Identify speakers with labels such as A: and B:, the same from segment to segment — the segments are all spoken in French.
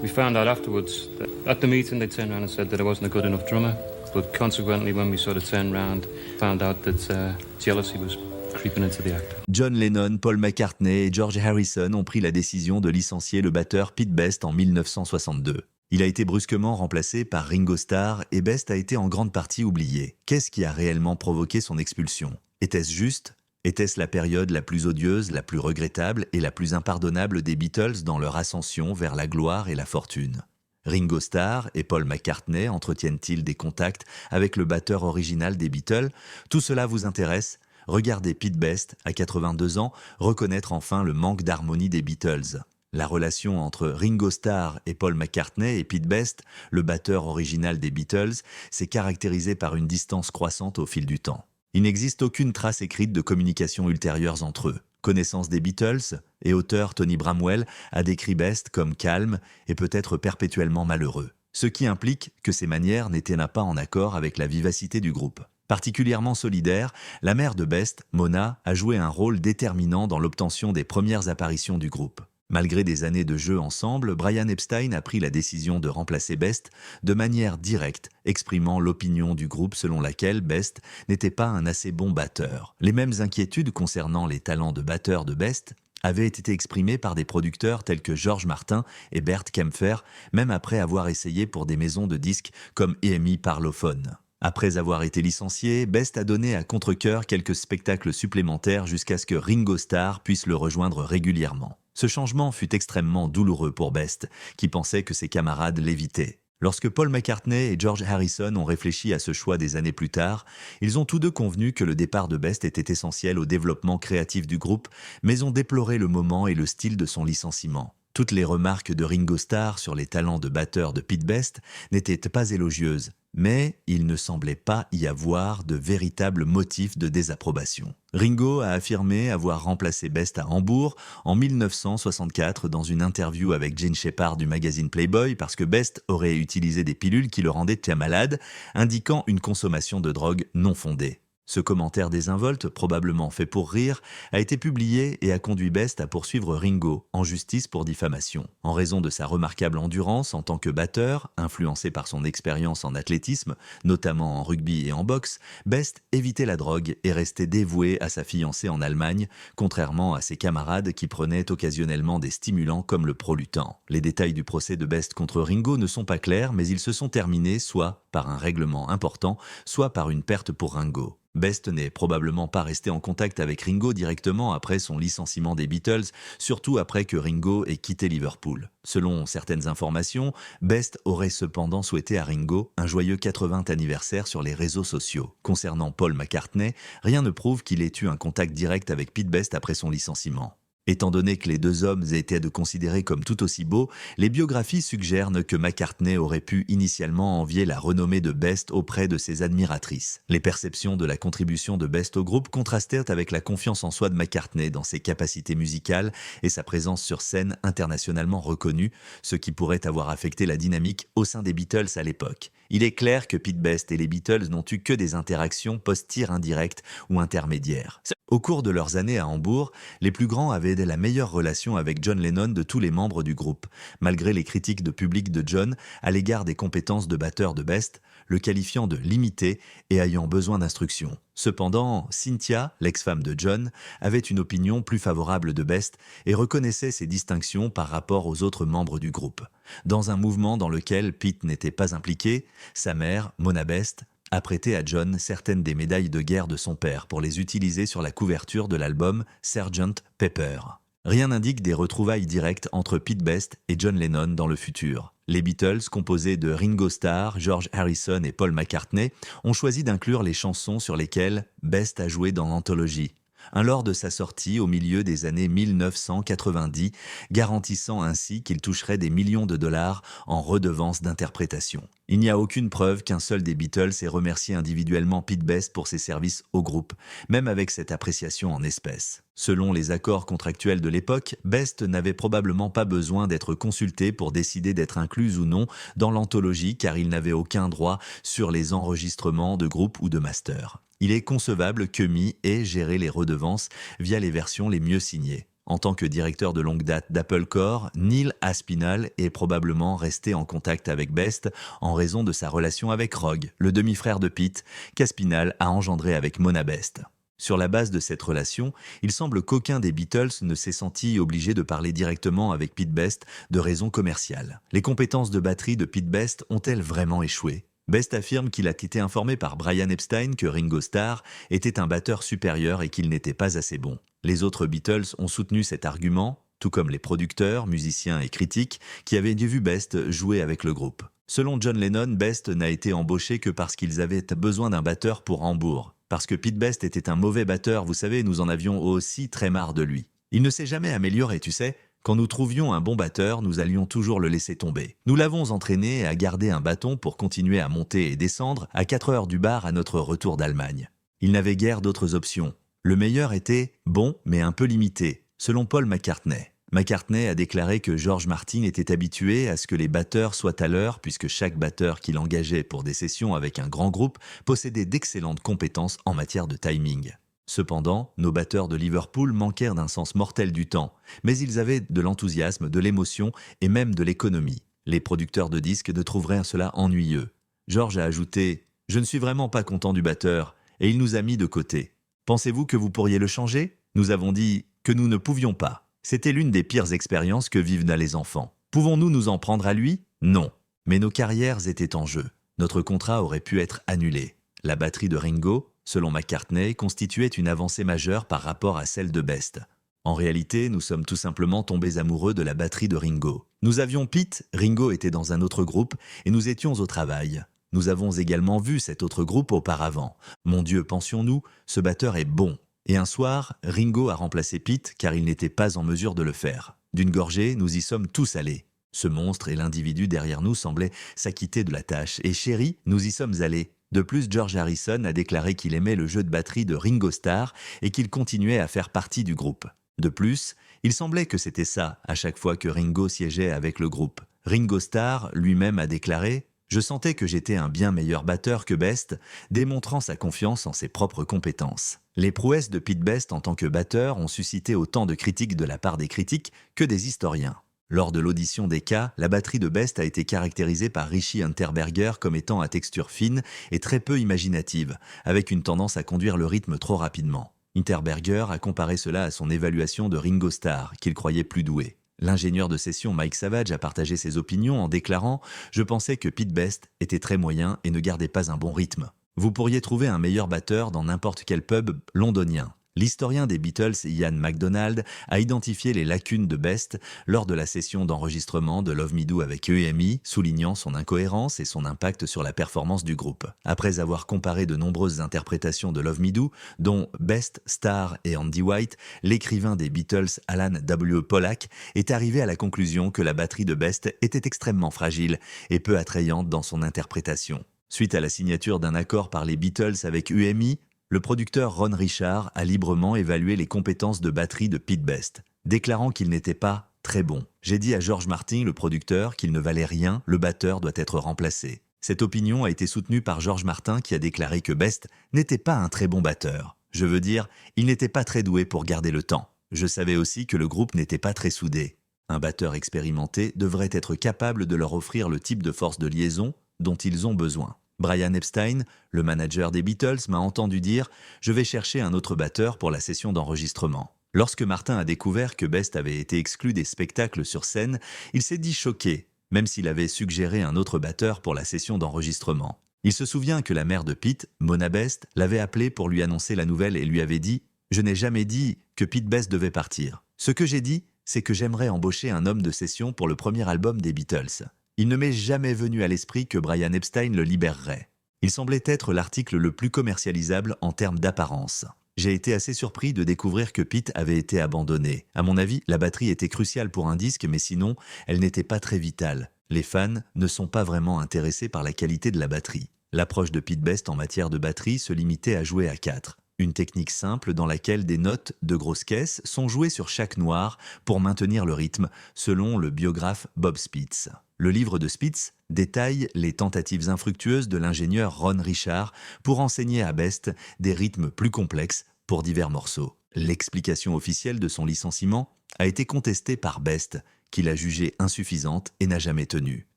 A: We found out afterwards that at the meeting they turned around and said that I wasn't a good enough drummer, but consequently when we sort of turned around, found out that jealousy was creeping into the act.
B: John Lennon, Paul McCartney et George Harrison ont pris la décision de licencier le batteur Pete Best en 1962. Il a été brusquement remplacé par Ringo Starr et Best a été en grande partie oublié. Qu'est-ce qui a réellement provoqué son expulsion? Était-ce juste? Était-ce la période la plus odieuse, la plus regrettable et la plus impardonnable des Beatles dans leur ascension vers la gloire et la fortune? Ringo Starr et Paul McCartney entretiennent-ils des contacts avec le batteur original des Beatles? Tout cela vous intéresse? Regardez Pete Best, à 82 ans, reconnaître enfin le manque d'harmonie des Beatles. La relation entre Ringo Starr et Paul McCartney et Pete Best, le batteur original des Beatles, s'est caractérisée par une distance croissante au fil du temps. Il n'existe aucune trace écrite de communication ultérieure entre eux. Connaissance des Beatles et auteur Tony Bramwell a décrit Best comme calme et peut-être perpétuellement malheureux, ce qui implique que ses manières n'étaient pas en accord avec la vivacité du groupe. Particulièrement solidaire, la mère de Best, Mona, a joué un rôle déterminant dans l'obtention des premières apparitions du groupe. Malgré des années de jeu ensemble, Brian Epstein a pris la décision de remplacer Best de manière directe, exprimant l'opinion du groupe selon laquelle Best n'était pas un assez bon batteur. Les mêmes inquiétudes concernant les talents de batteur de Best avaient été exprimées par des producteurs tels que George Martin et Bert Kaempfer, même après avoir essayé pour des maisons de disques comme EMI Parlophone. Après avoir été licencié, Best a donné à contre-cœur quelques spectacles supplémentaires jusqu'à ce que Ringo Starr puisse le rejoindre régulièrement. Ce changement fut extrêmement douloureux pour Best, qui pensait que ses camarades l'évitaient. Lorsque Paul McCartney et George Harrison ont réfléchi à ce choix des années plus tard, ils ont tous deux convenu que le départ de Best était essentiel au développement créatif du groupe, mais ont déploré le moment et le style de son licenciement. Toutes les remarques de Ringo Starr sur les talents de batteur de Pete Best n'étaient pas élogieuses, mais il ne semblait pas y avoir de véritables motifs de désapprobation. Ringo a affirmé avoir remplacé Best à Hambourg en 1964 dans une interview avec Gene Shepard du magazine Playboy parce que Best aurait utilisé des pilules qui le rendaient très malade, indiquant une consommation de drogue non fondée. Ce commentaire désinvolte, probablement fait pour rire, a été publié et a conduit Best à poursuivre Ringo en justice pour diffamation. En raison de sa remarquable endurance en tant que batteur, influencé par son expérience en athlétisme, notamment en rugby et en boxe, Best évitait la drogue et restait dévoué à sa fiancée en Allemagne, contrairement à ses camarades qui prenaient occasionnellement des stimulants comme le Prolutan. Les détails du procès de Best contre Ringo ne sont pas clairs, mais ils se sont terminés soit par un règlement important, soit par une perte pour Ringo. Best n'est probablement pas resté en contact avec Ringo directement après son licenciement des Beatles, surtout après que Ringo ait quitté Liverpool. Selon certaines informations, Best aurait cependant souhaité à Ringo un joyeux 80e anniversaire sur les réseaux sociaux. Concernant Paul McCartney, rien ne prouve qu'il ait eu un contact direct avec Pete Best après son licenciement. Étant donné que les deux hommes étaient de considérer comme tout aussi beaux, les biographies suggèrent que McCartney aurait pu initialement envier la renommée de Best auprès de ses admiratrices. Les perceptions de la contribution de Best au groupe contrastèrent avec la confiance en soi de McCartney dans ses capacités musicales et sa présence sur scène internationalement reconnue, ce qui pourrait avoir affecté la dynamique au sein des Beatles à l'époque. Il est clair que Pete Best et les Beatles n'ont eu que des interactions post-tir indirectes ou intermédiaires. Au cours de leurs années à Hambourg, les plus grands avaient la meilleure relation avec John Lennon de tous les membres du groupe, malgré les critiques de public de John à l'égard des compétences de batteur de Best, le qualifiant de limité et ayant besoin d'instructions. Cependant, Cynthia, l'ex-femme de John, avait une opinion plus favorable de Best et reconnaissait ses distinctions par rapport aux autres membres du groupe. Dans un mouvement dans lequel Pete n'était pas impliqué, sa mère, Mona Best, a prêté à John certaines des médailles de guerre de son père pour les utiliser sur la couverture de l'album Sgt. Pepper. Rien n'indique des retrouvailles directes entre Pete Best et John Lennon dans le futur. Les Beatles, composés de Ringo Starr, George Harrison et Paul McCartney, ont choisi d'inclure les chansons sur lesquelles Best a joué dans l'anthologie. Lors de sa sortie au milieu des années 1990, garantissant ainsi qu'il toucherait des millions de dollars en redevances d'interprétation. Il n'y a aucune preuve qu'un seul des Beatles ait remercié individuellement Pete Best pour ses services au groupe, même avec cette appréciation en espèces. Selon les accords contractuels de l'époque, Best n'avait probablement pas besoin d'être consulté pour décider d'être inclus ou non dans l'anthologie car il n'avait aucun droit sur les enregistrements de groupe ou de master. Il est concevable que EMI ait géré les redevances via les versions les mieux signées. En tant que directeur de longue date d'Apple Corps, Neil Aspinall est probablement resté en contact avec Best en raison de sa relation avec Rogue, le demi-frère de Pete, qu'Aspinall a engendré avec Mona Best. Sur la base de cette relation, il semble qu'aucun des Beatles ne s'est senti obligé de parler directement avec Pete Best de raisons commerciales. Les compétences de batterie de Pete Best ont-elles vraiment échoué ? Best affirme qu'il a été informé par Brian Epstein que Ringo Starr était un batteur supérieur et qu'il n'était pas assez bon. Les autres Beatles ont soutenu cet argument, tout comme les producteurs, musiciens et critiques qui avaient vu Best jouer avec le groupe. Selon John Lennon, Best n'a été embauché que parce qu'ils avaient besoin d'un batteur pour Hambourg. Parce que Pete Best était un mauvais batteur, vous savez, nous en avions aussi très marre de lui. Il ne s'est jamais amélioré, tu sais. Quand nous trouvions un bon batteur, nous allions toujours le laisser tomber. Nous l'avons entraîné à garder un bâton pour continuer à monter et descendre à 4 heures du bar à notre retour d'Allemagne. Il n'avait guère d'autres options. Le meilleur était bon, mais un peu limité, selon Paul McCartney. McCartney a déclaré que George Martin était habitué à ce que les batteurs soient à l'heure puisque chaque batteur qu'il engageait pour des sessions avec un grand groupe possédait d'excellentes compétences en matière de timing. Cependant, nos batteurs de Liverpool manquèrent d'un sens mortel du temps, mais ils avaient de l'enthousiasme, de l'émotion et même de l'économie. Les producteurs de disques ne trouveraient cela ennuyeux. George a ajouté « Je ne suis vraiment pas content du batteur » et il nous a mis de côté. « Pensez-vous que vous pourriez le changer ?» Nous avons dit que nous ne pouvions pas. C'était l'une des pires expériences que vivent les enfants. Pouvons-nous nous en prendre à lui ? Non. Mais nos carrières étaient en jeu. Notre contrat aurait pu être annulé. La batterie de Ringo, selon McCartney, constituait une avancée majeure par rapport à celle de Best. En réalité, nous sommes tout simplement tombés amoureux de la batterie de Ringo. Nous avions Pete, Ringo était dans un autre groupe et nous étions au travail. Nous avons également vu cet autre groupe auparavant. Mon Dieu, pensions-nous, ce batteur est bon. Et un soir, Ringo a remplacé Pete car il n'était pas en mesure de le faire. D'une gorgée, nous y sommes tous allés. Ce monstre et l'individu derrière nous semblaient s'acquitter de la tâche. Et chérie, nous y sommes allés. De plus, George Harrison a déclaré qu'il aimait le jeu de batterie de Ringo Starr et qu'il continuait à faire partie du groupe. De plus, il semblait que c'était ça à chaque fois que Ringo siégeait avec le groupe. Ringo Starr lui-même a déclaré « Je sentais que j'étais un bien meilleur batteur que Best », démontrant sa confiance en ses propres compétences. Les prouesses de Pete Best en tant que batteur ont suscité autant de critiques de la part des critiques que des historiens. Lors de l'audition des cas, la batterie de Best a été caractérisée par Richie Unterberger comme étant à texture fine et très peu imaginative, avec une tendance à conduire le rythme trop rapidement. Unterberger a comparé cela à son évaluation de Ringo Starr, qu'il croyait plus doué. L'ingénieur de session Mike Savage a partagé ses opinions en déclarant « Je pensais que Pete Best était très moyen et ne gardait pas un bon rythme. Vous pourriez trouver un meilleur batteur dans n'importe quel pub londonien. » L'historien des Beatles, Ian MacDonald, a identifié les lacunes de Best lors de la session d'enregistrement de Love Me Do avec EMI, soulignant son incohérence et son impact sur la performance du groupe. Après avoir comparé de nombreuses interprétations de Love Me Do, dont Best, Starr et Andy White, l'écrivain des Beatles, Alan W. Pollack, est arrivé à la conclusion que la batterie de Best était extrêmement fragile et peu attrayante dans son interprétation. Suite à la signature d'un accord par les Beatles avec EMI, le producteur Ron Richard a librement évalué les compétences de batterie de Pete Best, déclarant qu'il n'était pas très bon. J'ai dit à George Martin, le producteur, qu'il ne valait rien, le batteur doit être remplacé. Cette opinion a été soutenue par George Martin qui a déclaré que Best n'était pas un très bon batteur. Je veux dire, il n'était pas très doué pour garder le temps. Je savais aussi que le groupe n'était pas très soudé. Un batteur expérimenté devrait être capable de leur offrir le type de force de liaison dont ils ont besoin. Brian Epstein, le manager des Beatles, m'a entendu dire « Je vais chercher un autre batteur pour la session d'enregistrement ». Lorsque Martin a découvert que Best avait été exclu des spectacles sur scène, il s'est dit choqué, même s'il avait suggéré un autre batteur pour la session d'enregistrement. Il se souvient que la mère de Pete, Mona Best, l'avait appelé pour lui annoncer la nouvelle et lui avait dit « Je n'ai jamais dit que Pete Best devait partir. Ce que j'ai dit, c'est que j'aimerais embaucher un homme de session pour le premier album des Beatles. » Il ne m'est jamais venu à l'esprit que Brian Epstein le libérerait. Il semblait être l'article le plus commercialisable en termes d'apparence. J'ai été assez surpris de découvrir que Pete avait été abandonné. À mon avis, la batterie était cruciale pour un disque, mais sinon, elle n'était pas très vitale. Les fans ne sont pas vraiment intéressés par la qualité de la batterie. L'approche de Pete Best en matière de batterie se limitait à jouer à 4. Une technique simple dans laquelle des notes de grosse caisse sont jouées sur chaque noir pour maintenir le rythme, selon le biographe Bob Spitz. Le livre de Spitz détaille les tentatives infructueuses de l'ingénieur Ron Richard pour enseigner à Best des rythmes plus complexes pour divers morceaux. L'explication officielle de son licenciement a été contestée par Best, qui l'a jugée insuffisante et n'a jamais tenu.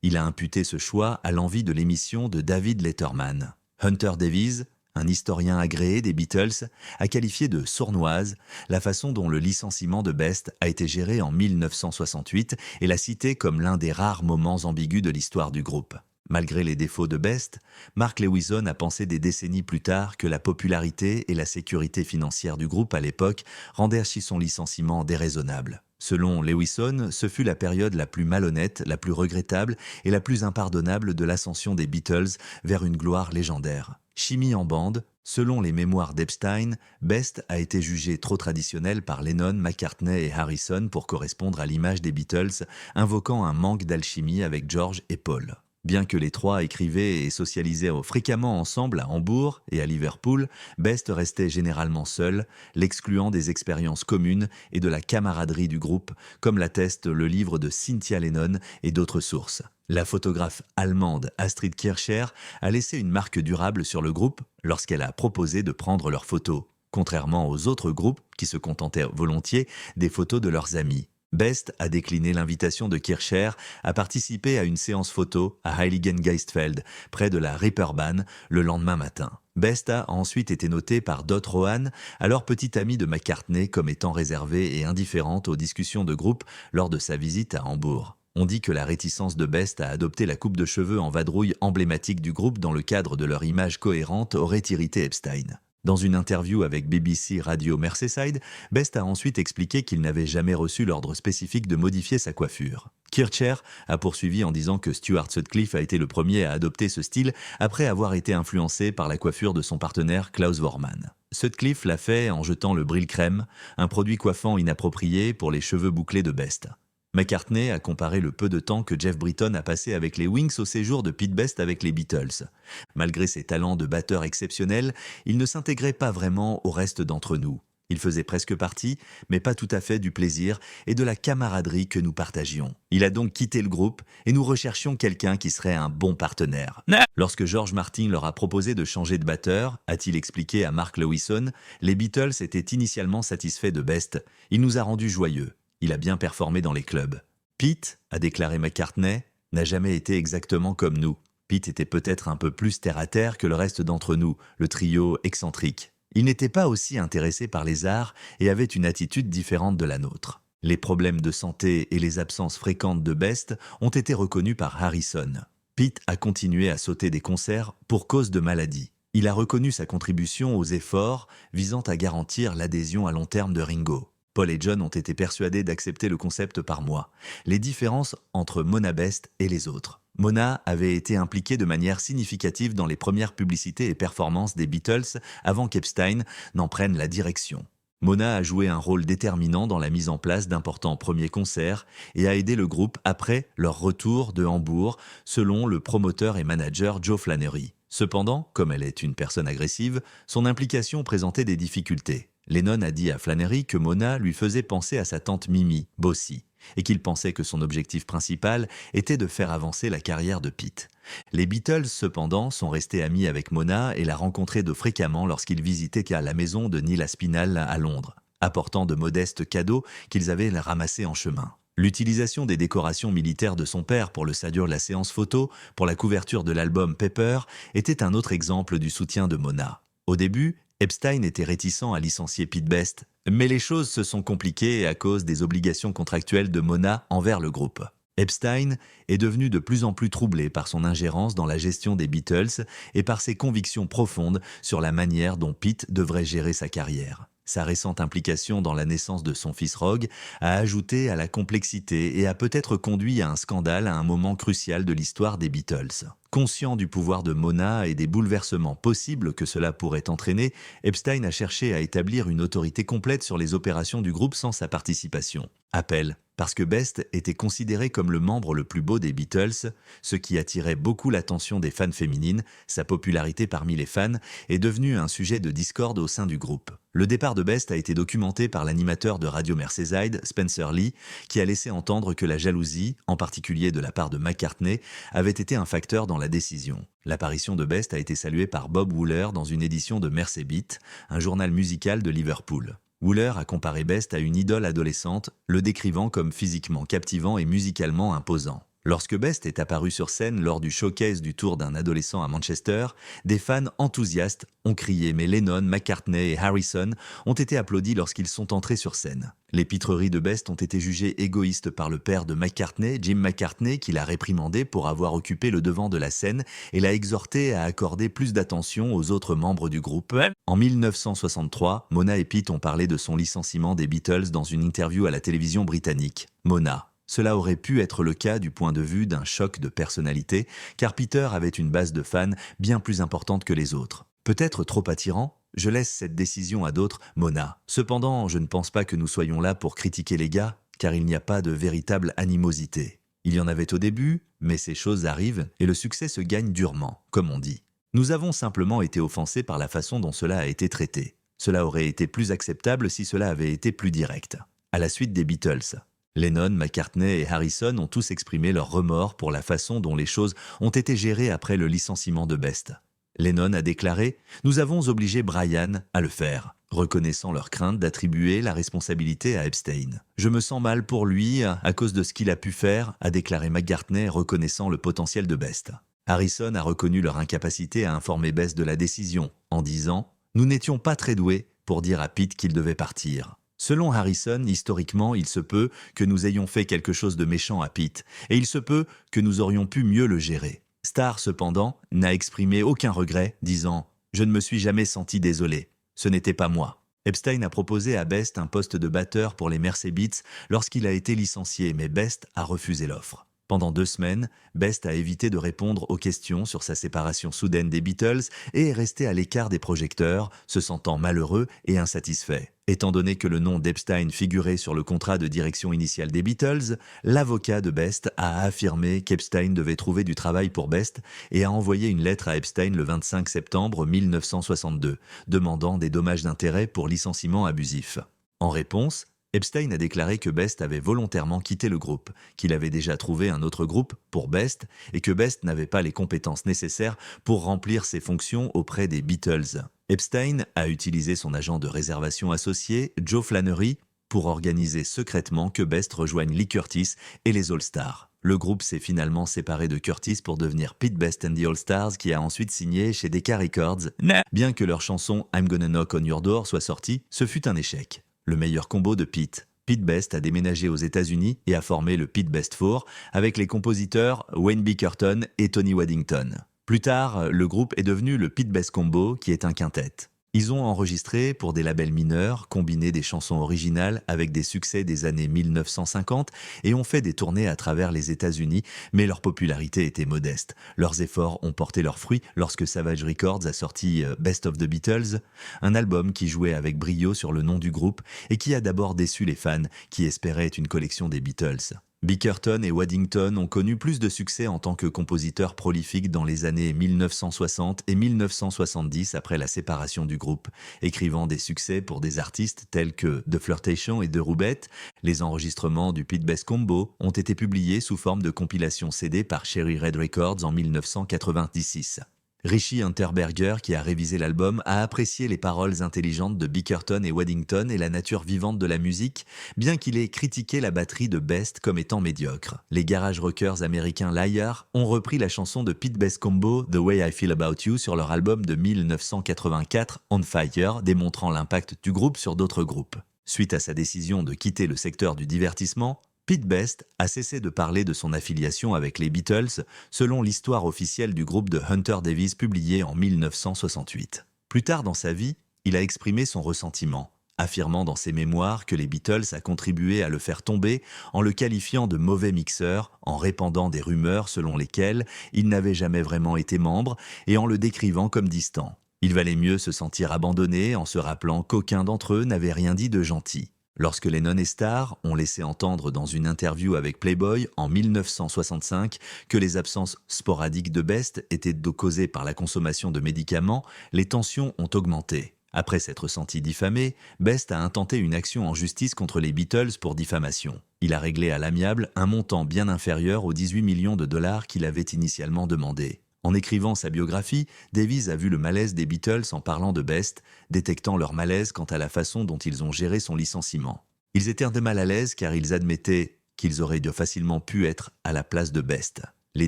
B: Il a imputé ce choix à l'envie de l'émission de David Letterman. Hunter Davies, un historien agréé des Beatles, a qualifié de sournoise la façon dont le licenciement de Best a été géré en 1968 et l'a cité comme l'un des rares moments ambigus de l'histoire du groupe. Malgré les défauts de Best, Mark Lewisohn a pensé des décennies plus tard que la popularité et la sécurité financière du groupe à l'époque rendaient son licenciement déraisonnable. Selon Lewisohn, ce fut la période la plus malhonnête, la plus regrettable et la plus impardonnable de l'ascension des Beatles vers une gloire légendaire. Chimie en bande, selon les mémoires d'Epstein, Best a été jugé trop traditionnel par Lennon, McCartney et Harrison pour correspondre à l'image des Beatles, invoquant un manque d'alchimie avec George et Paul. Bien que les trois écrivaient et socialisaient fréquemment ensemble à Hambourg et à Liverpool, Best restait généralement seul, l'excluant des expériences communes et de la camaraderie du groupe, comme l'atteste le livre de Cynthia Lennon et d'autres sources. La photographe allemande Astrid Kirchherr a laissé une marque durable sur le groupe lorsqu'elle a proposé de prendre leurs photos, contrairement aux autres groupes qui se contentaient volontiers des photos de leurs amis. Best a décliné l'invitation de Kirchherr à participer à une séance photo à Heiligengeistfeld, près de la Reeperbahn, le lendemain matin. Best a ensuite été noté par Dot Rohan, alors petite amie de McCartney, comme étant réservée et indifférente aux discussions de groupe lors de sa visite à Hambourg. On dit que la réticence de Best à adopter la coupe de cheveux en vadrouille emblématique du groupe dans le cadre de leur image cohérente aurait irrité Epstein. Dans une interview avec BBC Radio Merseyside, Best a ensuite expliqué qu'il n'avait jamais reçu l'ordre spécifique de modifier sa coiffure. Kirchherr a poursuivi en disant que Stuart Sutcliffe a été le premier à adopter ce style après avoir été influencé par la coiffure de son partenaire Klaus Voormann. Sutcliffe l'a fait en jetant le Brylcreem, un produit coiffant inapproprié pour les cheveux bouclés de Best. McCartney a comparé le peu de temps que Jeff Britton a passé avec les Wings au séjour de Pete Best avec les Beatles. Malgré ses talents de batteur exceptionnels, il ne s'intégrait pas vraiment au reste d'entre nous. Il faisait presque partie, mais pas tout à fait du plaisir et de la camaraderie que nous partagions. Il a donc quitté le groupe et nous recherchions quelqu'un qui serait un bon partenaire. Lorsque George Martin leur a proposé de changer de batteur, a-t-il expliqué à Mark Lewisohn, les Beatles étaient initialement satisfaits de Best. Il nous a rendus joyeux. Il a bien performé dans les clubs. Pete, a déclaré McCartney, n'a jamais été exactement comme nous. Pete était peut-être un peu plus terre-à-terre que le reste d'entre nous, le trio excentrique. Il n'était pas aussi intéressé par les arts et avait une attitude différente de la nôtre. Les problèmes de santé et les absences fréquentes de Best ont été reconnus par Harrison. Pete a continué à sauter des concerts pour cause de maladie. Il a reconnu sa contribution aux efforts visant à garantir l'adhésion à long terme de Ringo. Paul et John ont été persuadés d'accepter le concept par moi. Les différences entre Mona Best et les autres. Mona avait été impliquée de manière significative dans les premières publicités et performances des Beatles avant qu'Epstein n'en prenne la direction. Mona a joué un rôle déterminant dans la mise en place d'importants premiers concerts et a aidé le groupe après leur retour de Hambourg, selon le promoteur et manager Joe Flannery. Cependant, comme elle est une personne agressive, son implication présentait des difficultés. Lennon a dit à Flannery que Mona lui faisait penser à sa tante Mimi, Bossy, et qu'il pensait que son objectif principal était de faire avancer la carrière de Pete. Les Beatles, cependant, sont restés amis avec Mona et la rencontraient fréquemment lorsqu'ils visitaient la maison de Neil Aspinall à Londres, apportant de modestes cadeaux qu'ils avaient ramassés en chemin. L'utilisation des décorations militaires de son père pour le sadur de la séance photo, pour la couverture de l'album Pepper, était un autre exemple du soutien de Mona. Au début, Epstein était réticent à licencier Pete Best, mais les choses se sont compliquées à cause des obligations contractuelles de Mona envers le groupe. Epstein est devenu de plus en plus troublé par son ingérence dans la gestion des Beatles et par ses convictions profondes sur la manière dont Pete devrait gérer sa carrière. Sa récente implication dans la naissance de son fils Rogue a ajouté à la complexité et a peut-être conduit à un scandale à un moment crucial de l'histoire des Beatles. Conscient du pouvoir de Mona et des bouleversements possibles que cela pourrait entraîner, Epstein a cherché à établir une autorité complète sur les opérations du groupe sans sa participation. Appel Parce que Best était considéré comme le membre le plus beau des Beatles, ce qui attirait beaucoup l'attention des fans féminines, sa popularité parmi les fans est devenue un sujet de discorde au sein du groupe. Le départ de Best a été documenté par l'animateur de Radio Merseyside, Spencer Lee, qui a laissé entendre que la jalousie, en particulier de la part de McCartney, avait été un facteur dans la décision. L'apparition de Best a été saluée par Bob Wooler dans une édition de Merseybeat, un journal musical de Liverpool. Wooler a comparé Best à une idole adolescente, le décrivant comme physiquement captivant et musicalement imposant. Lorsque Best est apparu sur scène lors du showcase du tour d'un adolescent à Manchester, des fans enthousiastes ont crié, mais Lennon, McCartney et Harrison ont été applaudis lorsqu'ils sont entrés sur scène. Les pitreries de Best ont été jugées égoïstes par le père de McCartney, Jim McCartney, qui l'a réprimandé pour avoir occupé le devant de la scène et l'a exhorté à accorder plus d'attention aux autres membres du groupe. En 1963, Mona et Pete ont parlé de son licenciement des Beatles dans une interview à la télévision britannique. Mona: cela aurait pu être le cas du point de vue d'un choc de personnalité, car Peter avait une base de fans bien plus importante que les autres. Peut-être trop attirant? Je laisse cette décision à d'autres, Mona. Cependant, je ne pense pas que nous soyons là pour critiquer les gars, car il n'y a pas de véritable animosité. Il y en avait au début, mais ces choses arrivent et le succès se gagne durement, comme on dit. Nous avons simplement été offensés par la façon dont cela a été traité. Cela aurait été plus acceptable si cela avait été plus direct. À la suite des Beatles, Lennon, McCartney et Harrison ont tous exprimé leur remords pour la façon dont les choses ont été gérées après le licenciement de Best. Lennon a déclaré « Nous avons obligé Brian à le faire », reconnaissant leur crainte d'attribuer la responsabilité à Epstein. « Je me sens mal pour lui à cause de ce qu'il a pu faire », a déclaré McCartney, reconnaissant le potentiel de Best. Harrison a reconnu leur incapacité à informer Best de la décision, en disant « Nous n'étions pas très doués pour dire à Pete qu'il devait partir ». Selon Harrison, historiquement, il se peut que nous ayons fait quelque chose de méchant à Pete, et il se peut que nous aurions pu mieux le gérer. Starr, cependant, n'a exprimé aucun regret, disant « Je ne me suis jamais senti désolé. Ce n'était pas moi ». Epstein a proposé à Best un poste de batteur pour les Merseybeats lorsqu'il a été licencié, mais Best a refusé l'offre. Pendant 2 semaines, Best a évité de répondre aux questions sur sa séparation soudaine des Beatles et est resté à l'écart des projecteurs, se sentant malheureux et insatisfait. Étant donné que le nom d'Epstein figurait sur le contrat de direction initial des Beatles, l'avocat de Best a affirmé qu'Epstein devait trouver du travail pour Best et a envoyé une lettre à Epstein le 25 septembre 1962, demandant des dommages d'intérêt pour licenciement abusif. En réponse, Epstein a déclaré que Best avait volontairement quitté le groupe, qu'il avait déjà trouvé un autre groupe pour Best et que Best n'avait pas les compétences nécessaires pour remplir ses fonctions auprès des Beatles. Epstein a utilisé son agent de réservation associé, Joe Flannery, pour organiser secrètement que Best rejoigne Lee Curtis et les All-Stars. Le groupe s'est finalement séparé de Curtis pour devenir Pete Best and the All-Stars, qui a ensuite signé chez Decca Records. Bien que leur chanson I'm Gonna Knock on Your Door soit sortie, ce fut un échec. Le meilleur combo de Pete. Pete Best a déménagé aux États-Unis et a formé le Pete Best Four avec les compositeurs Wayne Bickerton et Tony Waddington. Plus tard, le groupe est devenu le Pete Best Combo, qui est un quintet. Ils ont enregistré pour des labels mineurs, combiné des chansons originales avec des succès des années 1950 et ont fait des tournées à travers les États-Unis, mais leur popularité était modeste. Leurs efforts ont porté leurs fruits lorsque Savage Records a sorti Best of the Beatles, un album qui jouait avec brio sur le nom du groupe et qui a d'abord déçu les fans qui espéraient une collection des Beatles. Bickerton et Waddington ont connu plus de succès en tant que compositeurs prolifiques dans les années 1960 et 1970 après la séparation du groupe, écrivant des succès pour des artistes tels que The Flirtation et The Roubette. Les enregistrements du Pete Best Combo ont été publiés sous forme de compilation CD par Cherry Red Records en 1996. Richie Unterberger, qui a révisé l'album, a apprécié les paroles intelligentes de Bickerton et Waddington et la nature vivante de la musique, bien qu'il ait critiqué la batterie de Best comme étant médiocre. Les garage rockers américains Liar ont repris la chanson de Pete Best Combo The Way I Feel About You sur leur album de 1984 On Fire, démontrant l'impact du groupe sur d'autres groupes. Suite à sa décision de quitter le secteur du divertissement, Pete Best a cessé de parler de son affiliation avec les Beatles, selon l'histoire officielle du groupe de Hunter Davies publiée en 1968. Plus tard dans sa vie, il a exprimé son ressentiment, affirmant dans ses mémoires que les Beatles a contribué à le faire tomber en le qualifiant de mauvais mixeur, en répandant des rumeurs selon lesquelles il n'avait jamais vraiment été membre et en le décrivant comme distant. Il valait mieux se sentir abandonné en se rappelant qu'aucun d'entre eux n'avait rien dit de gentil. Lorsque Lennon et Starr ont laissé entendre dans une interview avec Playboy en 1965 que les absences sporadiques de Best étaient causées par la consommation de médicaments, les tensions ont augmenté. Après s'être senti diffamé, Best a intenté une action en justice contre les Beatles pour diffamation. Il a réglé à l'amiable un montant bien inférieur aux 18 millions de dollars qu'il avait initialement demandé. En écrivant sa biographie, Davies a vu le malaise des Beatles en parlant de Best, détectant leur malaise quant à la façon dont ils ont géré son licenciement. Ils étaient de mal à l'aise car ils admettaient qu'ils auraient facilement pu être à la place de Best. Les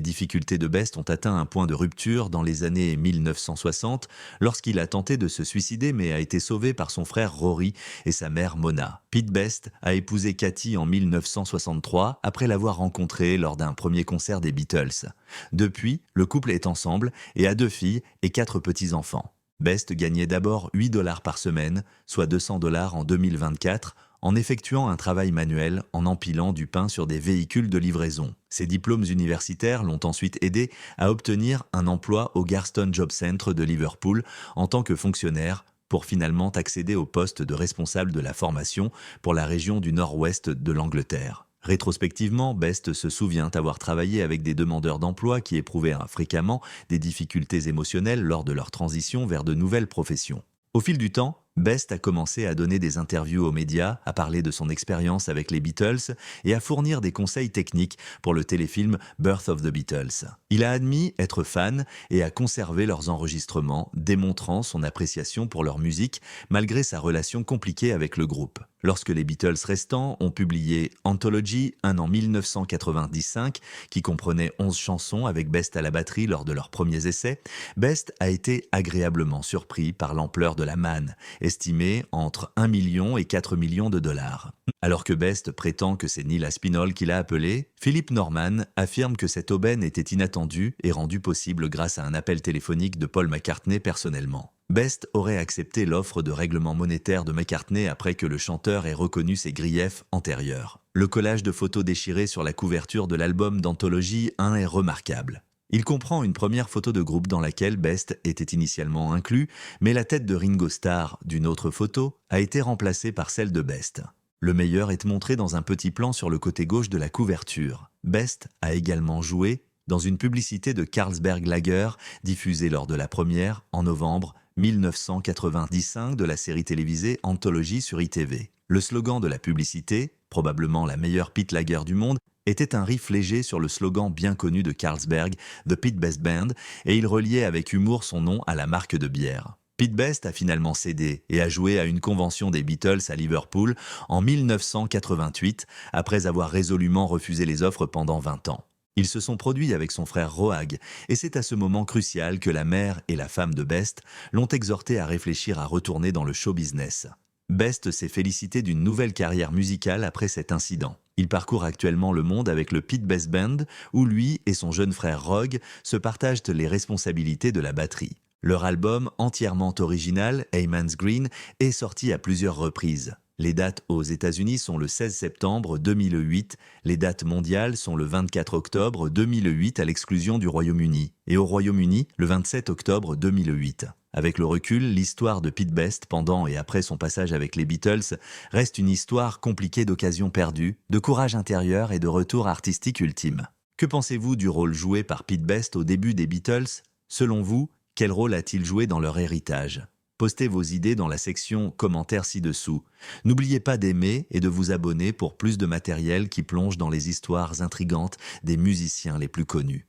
B: difficultés de Best ont atteint un point de rupture dans les années 1960 lorsqu'il a tenté de se suicider mais a été sauvé par son frère Rory et sa mère Mona. Pete Best a épousé Kathy en 1963 après l'avoir rencontrée lors d'un premier concert des Beatles. Depuis, le couple est ensemble et a 2 filles et 4 petits-enfants. Best gagnait d'abord 8 $ par semaine, soit 200 $ en 2024, en effectuant un travail manuel en empilant du pain sur des véhicules de livraison. Ses diplômes universitaires l'ont ensuite aidé à obtenir un emploi au Garston Job Centre de Liverpool en tant que fonctionnaire pour finalement accéder au poste de responsable de la formation pour la région du nord-ouest de l'Angleterre. Rétrospectivement, Best se souvient avoir travaillé avec des demandeurs d'emploi qui éprouvaient fréquemment des difficultés émotionnelles lors de leur transition vers de nouvelles professions. Au fil du temps, Best a commencé à donner des interviews aux médias, à parler de son expérience avec les Beatles et à fournir des conseils techniques pour le téléfilm Birth of the Beatles. Il a admis être fan et a conservé leurs enregistrements, démontrant son appréciation pour leur musique malgré sa relation compliquée avec le groupe. Lorsque les Beatles restants ont publié Anthology, en 1995, qui comprenait 11 chansons avec Best à la batterie lors de leurs premiers essais, Best a été agréablement surpris par l'ampleur de la manne, estimée entre 1 million et 4 millions de dollars. Alors que Best prétend que c'est Neil Aspinall qui l'a appelé, Philip Norman affirme que cette aubaine était inattendue et rendue possible grâce à un appel téléphonique de Paul McCartney personnellement. Best aurait accepté l'offre de règlement monétaire de McCartney après que le chanteur ait reconnu ses griefs antérieurs. Le collage de photos déchirées sur la couverture de l'album d'Anthology 1 est remarquable. Il comprend une première photo de groupe dans laquelle Best était initialement inclus, mais la tête de Ringo Starr d'une autre photo a été remplacée par celle de Best. Le meilleur est montré dans un petit plan sur le côté gauche de la couverture. Best a également joué dans une publicité de Carlsberg Lager diffusée lors de la première, en novembre 1995, de la série télévisée Anthology sur ITV. Le slogan de la publicité, probablement la meilleure pit lager du monde, était un riff léger sur le slogan bien connu de Carlsberg, The Pete Best Band, et il reliait avec humour son nom à la marque de bière. Pete Best a finalement cédé et a joué à une convention des Beatles à Liverpool en 1988, après avoir résolument refusé les offres pendant 20 ans. Ils se sont produits avec son frère Roag, et c'est à ce moment crucial que la mère et la femme de Best l'ont exhorté à réfléchir à retourner dans le show business. Best s'est félicité d'une nouvelle carrière musicale après cet incident. Il parcourt actuellement le monde avec le Pete Best Band, où lui et son jeune frère Roag se partagent les responsabilités de la batterie. Leur album, entièrement original, Aman's Green, est sorti à plusieurs reprises. Les dates aux États-Unis sont le 16 septembre 2008, les dates mondiales sont le 24 octobre 2008 à l'exclusion du Royaume-Uni, et au Royaume-Uni le 27 octobre 2008. Avec le recul, l'histoire de Pete Best pendant et après son passage avec les Beatles reste une histoire compliquée d'occasions perdues, de courage intérieur et de retour artistique ultime. Que pensez-vous du rôle joué par Pete Best au début des Beatles ? Selon vous, quel rôle a-t-il joué dans leur héritage ? Postez vos idées dans la section commentaires ci-dessous. N'oubliez pas d'aimer et de vous abonner pour plus de matériel qui plonge dans les histoires intrigantes des musiciens les plus connus.